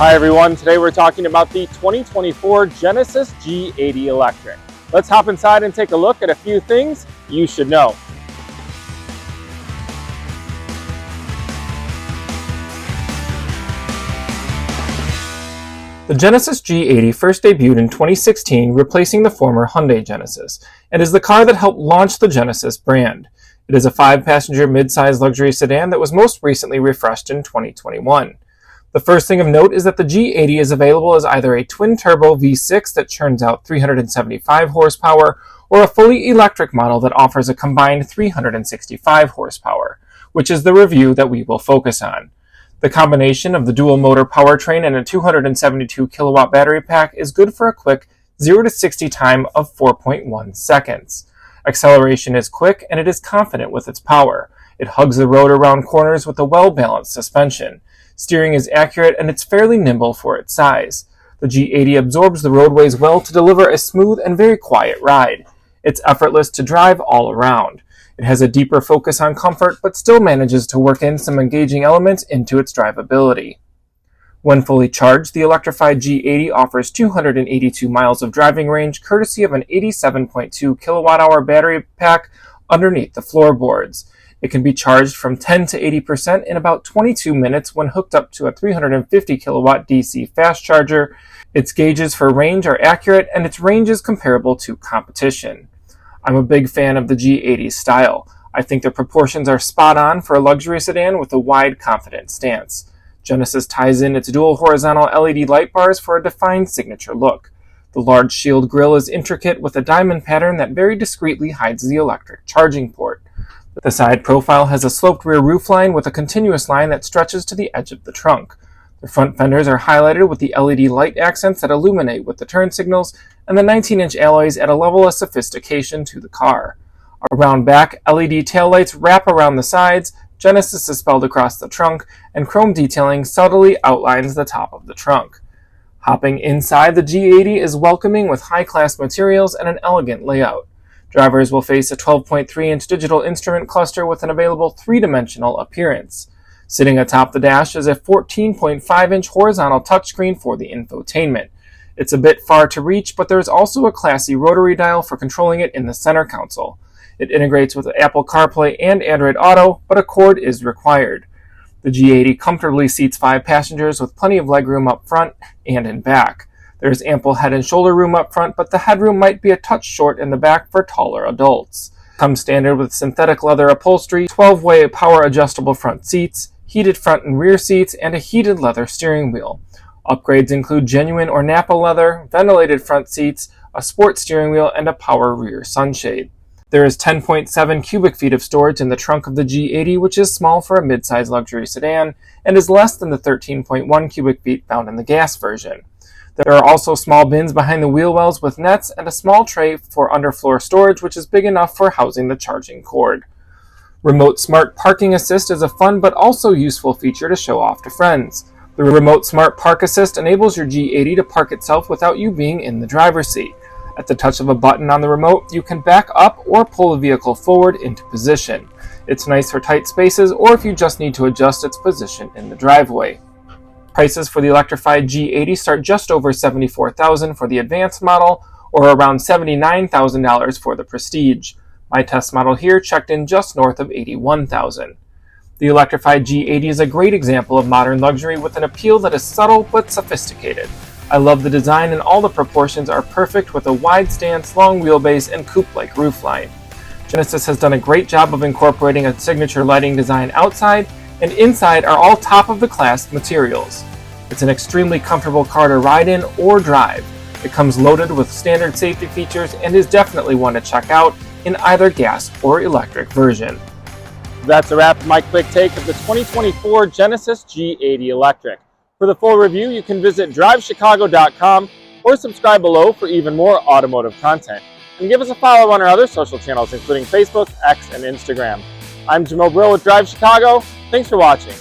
Hi everyone, today we're talking about the 2024 Genesis G80 Electric. Let's hop inside and take a look at a few things you should know. The Genesis G80 first debuted in 2016, replacing the former Hyundai Genesis, and is the car that helped launch the Genesis brand. It is a 5-passenger mid-size luxury sedan that was most recently refreshed in 2021. The first thing of note is that the G80 is available as either a twin-turbo V6 that churns out 375 horsepower or a fully electric model that offers a combined 365 horsepower, which is the review that we will focus on. The combination of the dual-motor powertrain and a 272 kilowatt battery pack is good for a quick 0 to 60 time of 4.1 seconds. Acceleration is quick and it is confident with its power. It hugs the road around corners with a well-balanced suspension. Steering is accurate and it's fairly nimble for its size. The G80 absorbs the roadways well to deliver a smooth and very quiet ride. It's effortless to drive all around. It has a deeper focus on comfort, but still manages to work in some engaging elements into its drivability. When fully charged, the Electrified G80 offers 282 miles of driving range courtesy of an 87.2 kilowatt-hour battery pack underneath the floorboards. It can be charged from 10 to 80% in about 22 minutes when hooked up to a 350 kilowatt DC fast charger. Its gauges for range are accurate and its range is comparable to competition. I'm a big fan of the G80's style. I think the proportions are spot on for a luxury sedan with a wide, confident stance. Genesis ties in its dual horizontal LED light bars for a defined signature look. The large shield grille is intricate with a diamond pattern that very discreetly hides the electric charging port. The side profile has a sloped rear roofline with a continuous line that stretches to the edge of the trunk. The front fenders are highlighted with the LED light accents that illuminate with the turn signals, and the 19-inch alloys add a level of sophistication to the car. Around back, LED taillights wrap around the sides, Genesis is spelled across the trunk, and chrome detailing subtly outlines the top of the trunk. Hopping inside, the G80 is welcoming with high-class materials and an elegant layout. Drivers will face a 12.3-inch digital instrument cluster with an available 3-dimensional appearance. Sitting atop the dash is a 14.5-inch horizontal touchscreen for the infotainment. It's a bit far to reach, but there is also a classy rotary dial for controlling it in the center console. It integrates with Apple CarPlay and Android Auto, but a cord is required. The G80 comfortably seats 5 passengers with plenty of legroom up front and in back. There is ample head and shoulder room up front, but the headroom might be a touch short in the back for taller adults. Comes standard with synthetic leather upholstery, 12-way power adjustable front seats, heated front and rear seats, and a heated leather steering wheel. Upgrades include genuine or Nappa leather, ventilated front seats, a sport steering wheel, and a power rear sunshade. There is 10.7 cubic feet of storage in the trunk of the G80, which is small for a mid-size luxury sedan, and is less than the 13.1 cubic feet found in the gas version. There are also small bins behind the wheel wells with nets and a small tray for underfloor storage, which is big enough for housing the charging cord. Remote Smart Parking Assist is a fun but also useful feature to show off to friends. The Remote Smart Park Assist enables your G80 to park itself without you being in the driver's seat. At the touch of a button on the remote, you can back up or pull the vehicle forward into position. It's nice for tight spaces or if you just need to adjust its position in the driveway. Prices for the Electrified G80 start just over $74,000 for the advanced model or around $79,000 for the Prestige. My test model here checked in just north of $81,000. The Electrified G80 is a great example of modern luxury with an appeal that is subtle but sophisticated. I love the design and all the proportions are perfect with a wide stance, long wheelbase, and coupe-like roofline. Genesis has done a great job of incorporating a signature lighting design outside, and inside are all top-of-the-class materials. It's an extremely comfortable car to ride in or drive. It comes loaded with standard safety features and is definitely one to check out in either gas or electric version. That's a wrap of my quick take of the 2024 Genesis G80 Electric. For the full review, you can visit DriveChicago.com or subscribe below for even more automotive content. And give us a follow on our other social channels, including Facebook, X, and Instagram. I'm Jim O'Brill with Drive Chicago. Thanks for watching.